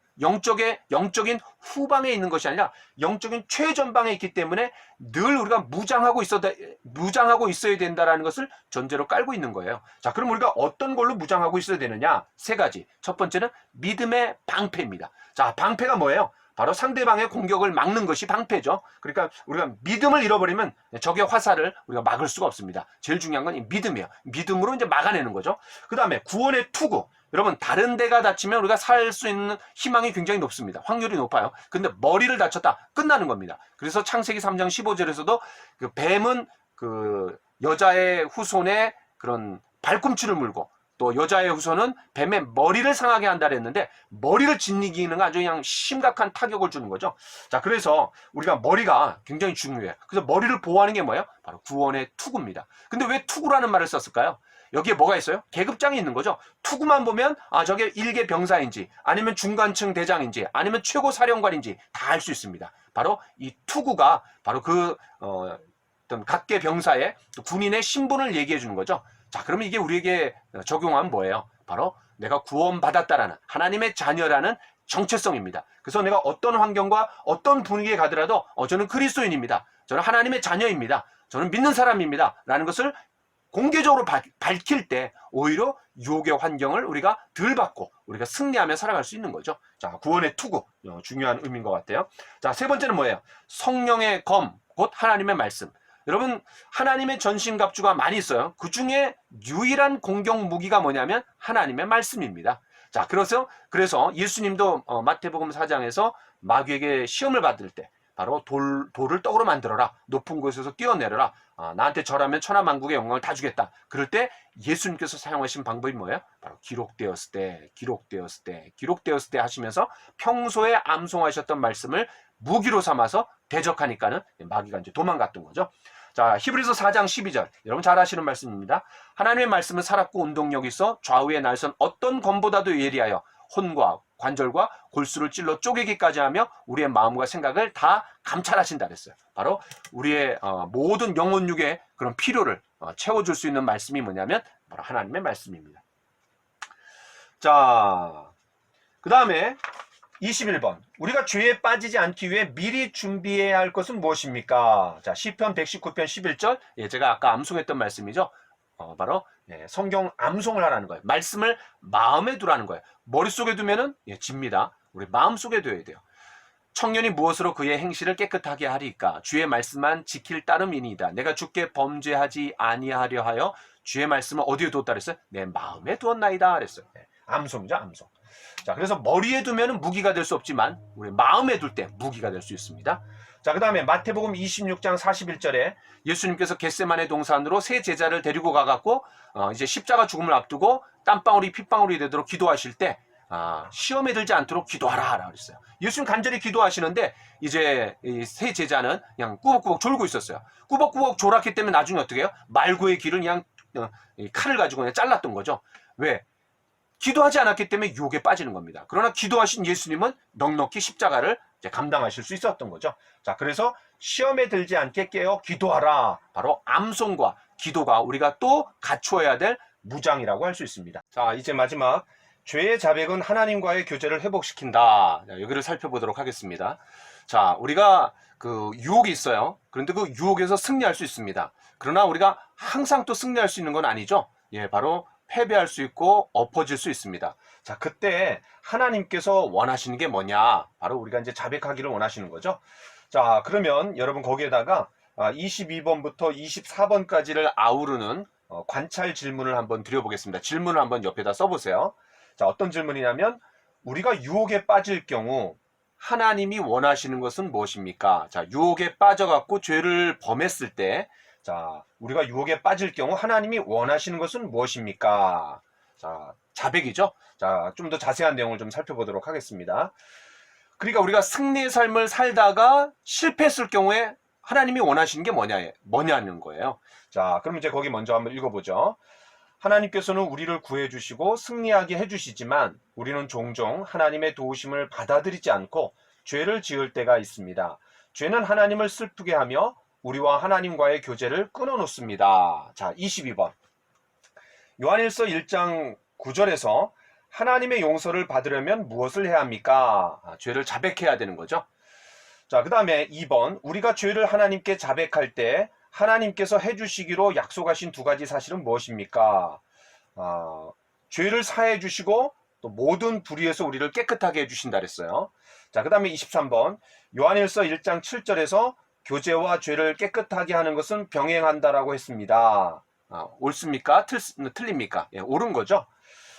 Speaker 1: 영적인 후방에 있는 것이 아니라 영적인 최전방에 있기 때문에 늘 우리가 무장하고 있어야 된다는 것을 전제로 깔고 있는 거예요. 자, 그럼 우리가 어떤 걸로 무장하고 있어야 되느냐? 세 가지. 첫 번째는 믿음의 방패입니다. 자, 방패가 뭐예요? 바로 상대방의 공격을 막는 것이 방패죠. 그러니까 우리가 믿음을 잃어버리면 적의 화살을 우리가 막을 수가 없습니다. 제일 중요한 건 이 믿음이에요. 믿음으로 이제 막아내는 거죠. 그 다음에 구원의 투구. 여러분, 다른 데가 다치면 우리가 살 수 있는 희망이 굉장히 높습니다. 확률이 높아요. 근데 머리를 다쳤다, 끝나는 겁니다. 그래서 창세기 3장 15절에서도 그 뱀은 그 여자의 후손에 그런 발꿈치를 물고 또 여자의 후손은 뱀의 머리를 상하게 한다 그랬는데 머리를 짓이기는 아주 그냥 심각한 타격을 주는 거죠. 자, 그래서 우리가 머리가 굉장히 중요해요. 그래서 머리를 보호하는 게 뭐예요? 바로 구원의 투구입니다. 근데 왜 투구라는 말을 썼을까요? 여기에 뭐가 있어요? 계급장이 있는 거죠. 투구만 보면 저게 일개 병사인지 아니면 중간층 대장인지 아니면 최고 사령관인지 다 알 수 있습니다. 바로 이 투구가 바로 그 어떤 각계 병사의 군인의 신분을 얘기해 주는 거죠. 자, 그러면 이게 우리에게 적용하면 뭐예요? 바로 내가 구원받았다라는 하나님의 자녀라는 정체성입니다. 그래서 내가 어떤 환경과 어떤 분위기에 가더라도 저는 그리스도인입니다. 저는 하나님의 자녀입니다. 저는 믿는 사람입니다. 라는 것을 공개적으로 밝힐 때 오히려 유혹의 환경을 우리가 덜 받고 우리가 승리하며 살아갈 수 있는 거죠. 자, 구원의 투구, 중요한 의미인 것 같아요. 자, 세 번째는 뭐예요? 성령의 검, 곧 하나님의 말씀. 여러분, 하나님의 전신갑주가 많이 있어요. 그 중에 유일한 공격 무기가 뭐냐면 하나님의 말씀입니다. 자, 그래서 예수님도 마태복음 4장에서 마귀에게 시험을 받을 때 바로 돌을 떡으로 만들어라. 높은 곳에서 뛰어내려라. 나한테 절하면 천하만국의 영광을 다 주겠다. 그럴 때 예수님께서 사용하신 방법이 뭐예요? 바로 기록되었을 때 하시면서 평소에 암송하셨던 말씀을 무기로 삼아서 대적하니까는 마귀가 이제 도망갔던 거죠. 자, 히브리서 4장 12절. 여러분 잘 아시는 말씀입니다. 하나님의 말씀은 살았고 운동력이 있어 좌우의 날선 어떤 검보다도 예리하여 혼과 관절과 골수를 찔러 쪼개기까지 하며 우리의 마음과 생각을 다 감찰하신다 그랬어요. 바로 우리의 모든 영혼육의 그런 필요를 채워줄 수 있는 말씀이 뭐냐면 바로 하나님의 말씀입니다. 자, 그 다음에 21번. 우리가 죄에 빠지지 않기 위해 미리 준비해야 할 것은 무엇입니까? 자, 시편 119편 11절. 예, 제가 아까 암송했던 말씀이죠. 바로 성경 암송을 하라는 거예요. 말씀을 마음에 두라는 거예요. 머릿속에 두면은 집니다. 우리 마음속에 둬야 돼요. 청년이 무엇으로 그의 행실을 깨끗하게 하리까? 주의 말씀만 지킬 따름이니이다. 내가 주께 범죄하지 아니하려 하여 주의 말씀을 어디에 두었다 그랬어요? 내 마음에 두었나이다 그랬어요. 암송이죠, 암송. 자, 그래서 머리에 두면은 무기가 될 수 없지만 우리 마음에 둘 때 무기가 될 수 있습니다. 자, 그 다음에 마태복음 26장 41절에 예수님께서 겟세마네 동산으로 세 제자를 데리고 가갖고 이제 십자가 죽음을 앞두고 땀방울이 핏방울이 되도록 기도하실 때 시험에 들지 않도록 기도하라 라고 그랬어요. 예수님 간절히 기도하시는데 이제 이 세 제자는 그냥 꾸벅꾸벅 졸고 있었어요. 꾸벅꾸벅 졸았기 때문에 나중에 어떻게 해요? 말고의 귀를 그냥 칼을 가지고 그냥 잘랐던 거죠. 왜? 기도하지 않았기 때문에 유혹에 빠지는 겁니다. 그러나 기도하신 예수님은 넉넉히 십자가를 이제 감당하실 수 있었던 거죠. 자, 그래서 시험에 들지 않게 깨어 기도하라. 바로 암송과 기도가 우리가 또 갖추어야 될 무장이라고 할 수 있습니다. 자, 이제 마지막 죄의 자백은 하나님과의 교제를 회복시킨다. 자, 여기를 살펴보도록 하겠습니다. 자, 우리가 그 유혹이 있어요. 그런데 그 유혹에서 승리할 수 있습니다. 그러나 우리가 항상 또 승리할 수 있는 건 아니죠. 예, 바로 패배할 수 있고 엎어질 수 있습니다. 자, 그때 하나님께서 원하시는 게 뭐냐? 바로 우리가 이제 자백하기를 원하시는 거죠. 자, 그러면 여러분 거기에다가 22번부터 24번까지를 아우르는 관찰 질문을 한번 드려보겠습니다. 질문을 한번 옆에다 써보세요. 자, 어떤 질문이냐면 우리가 유혹에 빠질 경우 하나님이 원하시는 것은 무엇입니까? 자, 유혹에 빠져갖고 죄를 범했을 때, 자, 우리가 유혹에 빠질 경우 하나님이 원하시는 것은 무엇입니까? 자, 자백이죠? 자, 좀 더 자세한 내용을 좀 살펴보도록 하겠습니다. 그러니까 우리가 승리의 삶을 살다가 실패했을 경우에 하나님이 원하시는 게 뭐냐는 거예요. 자, 그럼 이제 거기 먼저 한번 읽어보죠. 하나님께서는 우리를 구해주시고 승리하게 해주시지만 우리는 종종 하나님의 도우심을 받아들이지 않고 죄를 지을 때가 있습니다. 죄는 하나님을 슬프게 하며 우리와 하나님과의 교제를 끊어놓습니다. 자, 22번. 요한일서 1장 9절에서 하나님의 용서를 받으려면 무엇을 해야 합니까? 죄를 자백해야 되는 거죠. 자, 그 다음에 2번. 우리가 죄를 하나님께 자백할 때 하나님께서 해주시기로 약속하신 두 가지 사실은 무엇입니까? 죄를 사해 주시고 또 모든 불의에서 우리를 깨끗하게 해주신다 그랬어요. 자, 그 다음에 23번. 요한일서 1장 7절에서 교제와 죄를 깨끗하게 하는 것은 병행한다라고 했습니다. 옳습니까? 틀립니까? 예, 옳은 거죠.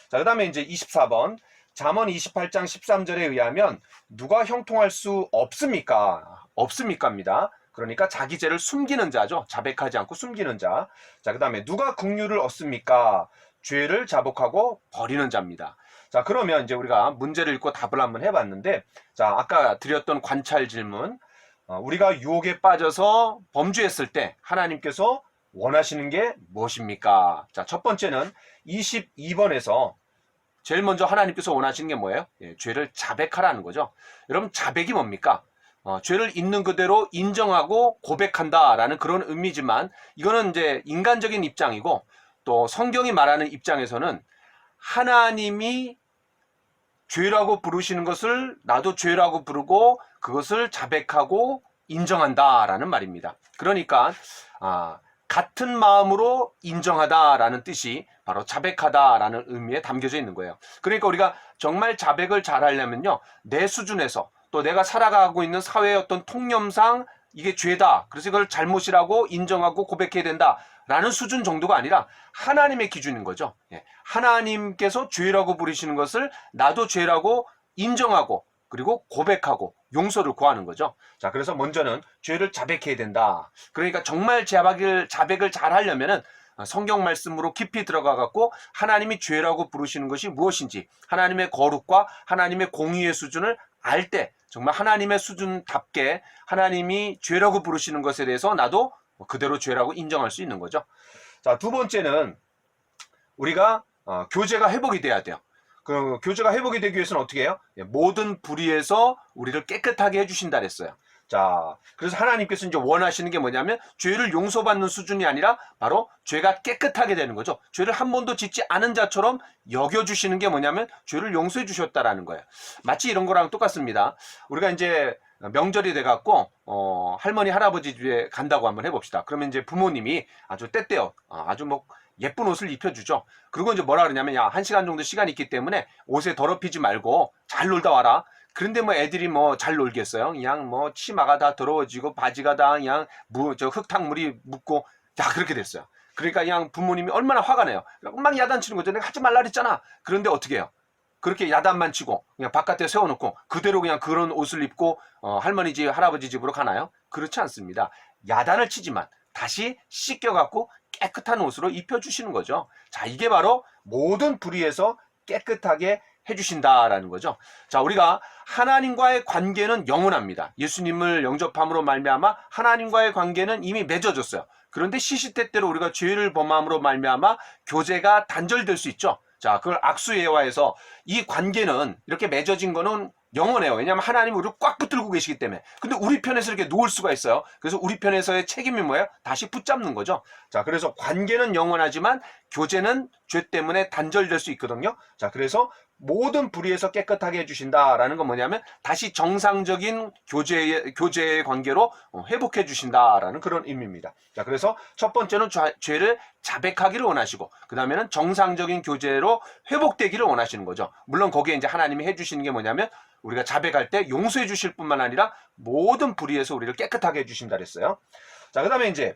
Speaker 1: 자, 그 다음에 이제 24번. 잠언 28장 13절에 의하면 누가 형통할 수 없습니까? 없습니까입니다. 그러니까 자기 죄를 숨기는 자죠. 자백하지 않고 숨기는 자. 자, 그 다음에 누가 긍휼을 얻습니까? 죄를 자복하고 버리는 자입니다. 자, 그러면 이제 우리가 문제를 읽고 답을 한번 해봤는데, 자, 아까 드렸던 관찰 질문, 우리가 유혹에 빠져서 범죄했을 때 하나님께서 원하시는 게 무엇입니까? 자, 첫 번째는 22번에서 제일 먼저 하나님께서 원하시는 게 뭐예요? 예, 죄를 자백하라는 거죠. 여러분, 자백이 뭡니까? 죄를 있는 그대로 인정하고 고백한다라는 그런 의미지만 이거는 이제 인간적인 입장이고 또 성경이 말하는 입장에서는 하나님이 죄라고 부르시는 것을 나도 죄라고 부르고 그것을 자백하고 인정한다라는 말입니다. 그러니까 같은 마음으로 인정하다라는 뜻이 바로 자백하다라는 의미에 담겨져 있는 거예요. 그러니까 우리가 정말 자백을 잘 하려면요, 내 수준에서 또 내가 살아가고 있는 사회의 어떤 통념상 이게 죄다, 그래서 이걸 잘못이라고 인정하고 고백해야 된다라는 수준 정도가 아니라 하나님의 기준인 거죠. 예, 하나님께서 죄라고 부르시는 것을 나도 죄라고 인정하고 그리고 고백하고 용서를 구하는 거죠. 자, 그래서 먼저는 죄를 자백해야 된다. 그러니까 정말 자백을 잘 하려면은 성경 말씀으로 깊이 들어가 갖고 하나님이 죄라고 부르시는 것이 무엇인지, 하나님의 거룩과 하나님의 공의의 수준을 알 때 정말 하나님의 수준답게 하나님이 죄라고 부르시는 것에 대해서 나도 그대로 죄라고 인정할 수 있는 거죠. 자, 두 번째는 우리가 교제가 회복이 돼야 돼요. 그 교제가 회복이 되기 위해서는 어떻게 해요? 모든 불의에서 우리를 깨끗하게 해주신다 그랬어요. 자, 그래서 하나님께서 이제 원하시는 게 뭐냐면 죄를 용서받는 수준이 아니라 바로 죄가 깨끗하게 되는 거죠. 죄를 한 번도 짓지 않은 자처럼 여겨주시는 게 뭐냐면 죄를 용서해 주셨다라는 거예요. 마치 이런 거랑 똑같습니다. 우리가 이제 명절이 돼갖고 할머니 할아버지 집에 간다고 한번 해봅시다. 그러면 이제 부모님이 아주 때때요, 아주 뭐 예쁜 옷을 입혀주죠. 그리고 이제 뭐라 그러냐면, 야, 1시간 정도 시간이 있기 때문에 옷에 더럽히지 말고 잘 놀다 와라. 그런데 뭐 애들이 뭐 잘 놀겠어요? 그냥 뭐 치마가 다 더러워지고 바지가 다 그냥 흙탕물이 묻고, 야, 그렇게 됐어요. 그러니까 그냥 부모님이 얼마나 화가 나요. 막 야단치는 거죠. 내가 하지 말라 그랬잖아. 그런데 어떻게 해요? 그렇게 야단만 치고 그냥 바깥에 세워놓고 그대로 그냥 그런 옷을 입고 할머니 집, 할아버지 집으로 가나요? 그렇지 않습니다. 야단을 치지만 다시 씻겨갖고 깨끗한 옷으로 입혀주시는 거죠. 자, 이게 바로 모든 불의에서 깨끗하게 해주신다라는 거죠. 자, 우리가 하나님과의 관계는 영원합니다. 예수님을 영접함으로 말미암아 하나님과의 관계는 이미 맺어졌어요. 그런데 시시때때로 우리가 죄를 범함으로 말미암아 교제가 단절될 수 있죠. 자, 그걸 악수예화해서 이 관계는 이렇게 맺어진 거는 영원해요. 왜냐하면 하나님이 우리를 꽉 붙들고 계시기 때문에. 근데 우리 편에서 이렇게 놓을 수가 있어요. 그래서 우리 편에서의 책임이 뭐예요? 다시 붙잡는 거죠. 자, 그래서 관계는 영원하지만 교제는 죄 때문에 단절될 수 있거든요. 자, 그래서 모든 불의에서 깨끗하게 해주신다라는 건 뭐냐면 다시 정상적인 교제의 관계로 회복해 주신다라는 그런 의미입니다. 자, 그래서 첫 번째는 죄를 자백하기를 원하시고, 그 다음에는 정상적인 교제로 회복되기를 원하시는 거죠. 물론 거기에 이제 하나님이 해주시는 게 뭐냐면 우리가 자백할 때 용서해 주실 뿐만 아니라 모든 불의에서 우리를 깨끗하게 해주신다 그랬어요. 자, 그 다음에 이제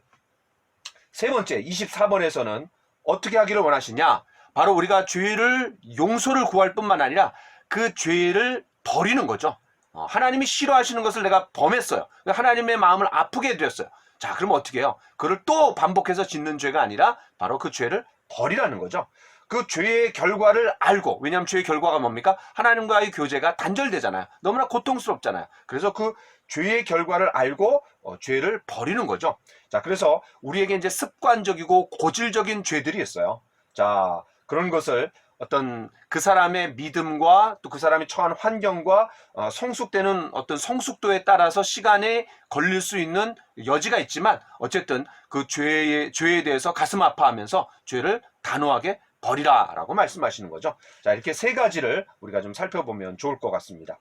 Speaker 1: 세 번째 24번에서는 어떻게 하기를 원하시냐? 바로 우리가 죄를 용서를 구할 뿐만 아니라 그 죄를 버리는 거죠. 하나님이 싫어하시는 것을 내가 범했어요. 하나님의 마음을 아프게 해드렸어요. 자, 그러면 어떻게 해요? 그걸 또 반복해서 짓는 죄가 아니라 바로 그 죄를 버리라는 거죠. 그 죄의 결과를 알고, 왜냐하면 죄의 결과가 뭡니까? 하나님과의 교제가 단절되잖아요. 너무나 고통스럽잖아요. 그래서 그 죄의 결과를 알고 죄를 버리는 거죠. 자, 그래서 우리에게 이제 습관적이고 고질적인 죄들이 있어요. 자, 그런 것을 어떤 그 사람의 믿음과 또 그 사람이 처한 환경과 성숙되는 어떤 성숙도에 따라서 시간이 걸릴 수 있는 여지가 있지만 어쨌든 그 죄에 대해서 가슴 아파하면서 죄를 단호하게 버리라라고 말씀하시는 거죠. 자, 이렇게 세 가지를 우리가 좀 살펴보면 좋을 것 같습니다.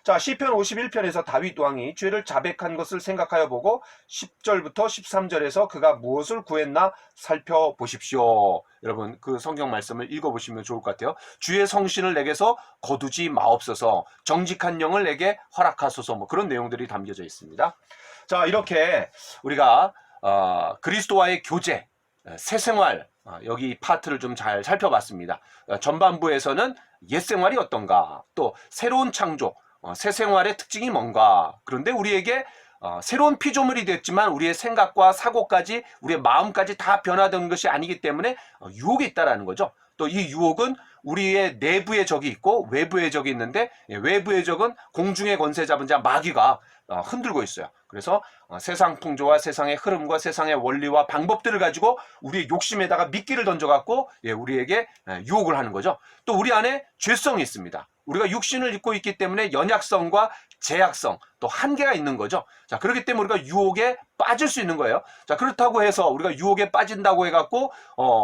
Speaker 1: 자, 시편 51편에서 다윗 왕이 죄를 자백한 것을 생각하여 보고 10절부터 13절에서 그가 무엇을 구했나 살펴보십시오. 여러분 그 성경 말씀을 읽어보시면 좋을 것 같아요. 주의 성신을 내게서 거두지 마옵소서, 정직한 영을 내게 허락하소서, 뭐 그런 내용들이 담겨져 있습니다. 자, 이렇게 우리가 그리스도와의 교제, 새 생활, 여기 파트를 좀 잘 살펴봤습니다. 전반부에서는 옛 생활이 어떤가, 또 새로운 창조, 새 생활의 특징이 뭔가. 그런데 우리에게 새로운 피조물이 됐지만 우리의 생각과 사고까지 우리의 마음까지 다 변화된 것이 아니기 때문에 유혹이 있다라는 거죠. 또 이 유혹은 우리의 내부의 적이 있고 외부의 적이 있는데, 외부의 적은 공중의 권세 잡은 자 마귀가 흔들고 있어요. 그래서 세상 풍조와 세상의 흐름과 세상의 원리와 방법들을 가지고 우리의 욕심에다가 미끼를 던져갖고 우리에게 유혹을 하는 거죠. 또 우리 안에 죄성이 있습니다. 우리가 육신을 입고 있기 때문에 연약성과 제약성, 또 한계가 있는 거죠. 자, 그렇기 때문에 우리가 유혹에 빠질 수 있는 거예요. 자, 그렇다고 해서 우리가 유혹에 빠진다고 해갖고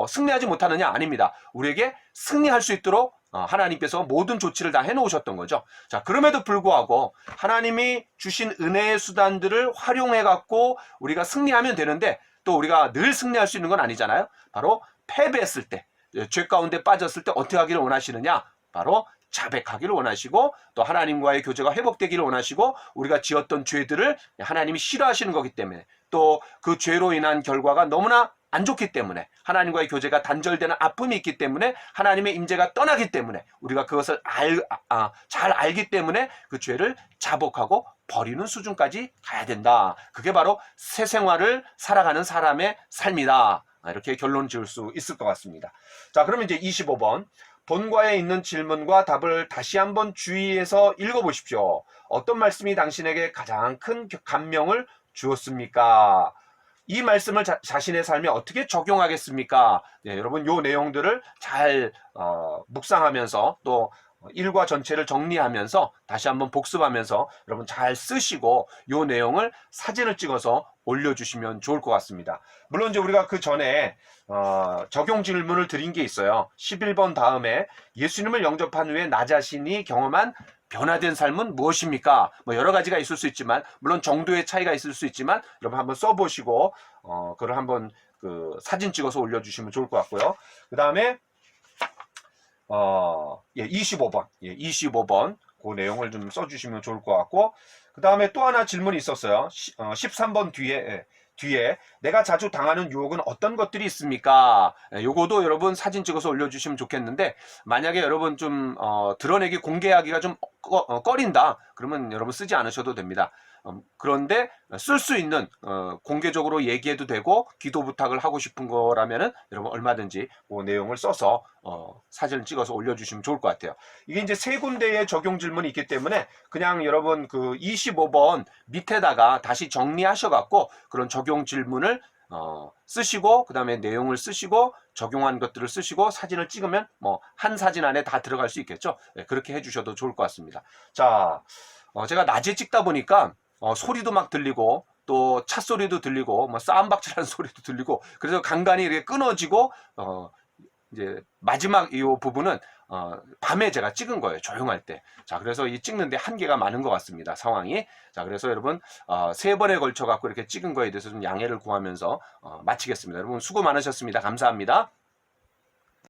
Speaker 1: 승리하지 못하느냐? 아닙니다. 우리에게 승리할 수 있도록 하나님께서 모든 조치를 다 해놓으셨던 거죠. 자, 그럼에도 불구하고 하나님이 주신 은혜의 수단들을 활용해갖고 우리가 승리하면 되는데, 또 우리가 늘 승리할 수 있는 건 아니잖아요. 바로 패배했을 때, 죄 가운데 빠졌을 때 어떻게 하기를 원하시느냐? 바로 자백하기를 원하시고, 또 하나님과의 교제가 회복되기를 원하시고, 우리가 지었던 죄들을 하나님이 싫어하시는 거기 때문에, 또 그 죄로 인한 결과가 너무나 안 좋기 때문에, 하나님과의 교제가 단절되는 아픔이 있기 때문에, 하나님의 임재가 떠나기 때문에, 우리가 그것을 잘 알기 때문에 그 죄를 자복하고 버리는 수준까지 가야 된다. 그게 바로 새 생활을 살아가는 사람의 삶이다. 이렇게 결론 지을 수 있을 것 같습니다. 자, 그러면 이제 25번. 본과에 있는 질문과 답을 다시 한번 주의해서 읽어보십시오. 어떤 말씀이 당신에게 가장 큰 감명을 주었습니까? 이 말씀을 자신의 삶에 어떻게 적용하겠습니까? 네, 여러분 이 내용들을 잘 묵상하면서 또 일과 전체를 정리하면서 다시 한번 복습하면서 여러분 잘 쓰시고 이 내용을 사진을 찍어서 올려주시면 좋을 것 같습니다. 물론 이제 우리가 그 전에 적용 질문을 드린 게 있어요. 11번 다음에 예수님을 영접한 후에 나 자신이 경험한 변화된 삶은 무엇입니까? 뭐 여러 가지가 있을 수 있지만, 물론 정도의 차이가 있을 수 있지만, 여러분 한번 써보시고 그걸 한번 그 사진 찍어서 올려주시면 좋을 것 같고요. 그 다음에 25번, 25번 그 내용을 좀 써주시면 좋을 것 같고, 그 다음에 또 하나 질문이 있었어요. 13번 뒤에 내가 자주 당하는 유혹은 어떤 것들이 있습니까? 요거도 여러분 사진 찍어서 올려주시면 좋겠는데, 만약에 여러분 좀 드러내기 공개하기가 좀 꺼린다, 그러면 여러분 쓰지 않으셔도 됩니다. 그런데 쓸 수 있는 공개적으로 얘기해도 되고 기도 부탁을 하고 싶은 거라면은 여러분 얼마든지 그 내용을 써서 사진을 찍어서 올려주시면 좋을 것 같아요. 이게 이제 세 군데의 적용 질문이 있기 때문에 그냥 여러분 그 25번 밑에다가 다시 정리하셔 갖고 그런 적용 질문을 쓰시고, 그 다음에 내용을 쓰시고 적용한 것들을 쓰시고 사진을 찍으면 뭐 한 사진 안에 다 들어갈 수 있겠죠. 네, 그렇게 해주셔도 좋을 것 같습니다. 자, 제가 낮에 찍다 보니까 소리도 막 들리고 또 차 소리도 들리고 뭐 싸움박질하는 소리도 들리고 그래서 간간히 이렇게 끊어지고 이제 마지막 이 부분은 밤에 제가 찍은 거예요. 조용할 때. 자, 그래서 이 찍는데 한계가 많은 것 같습니다. 상황이. 자, 그래서 여러분 3번에 걸쳐 갖고 이렇게 찍은 거에 대해서 좀 양해를 구하면서 마치겠습니다. 여러분 수고 많으셨습니다. 감사합니다.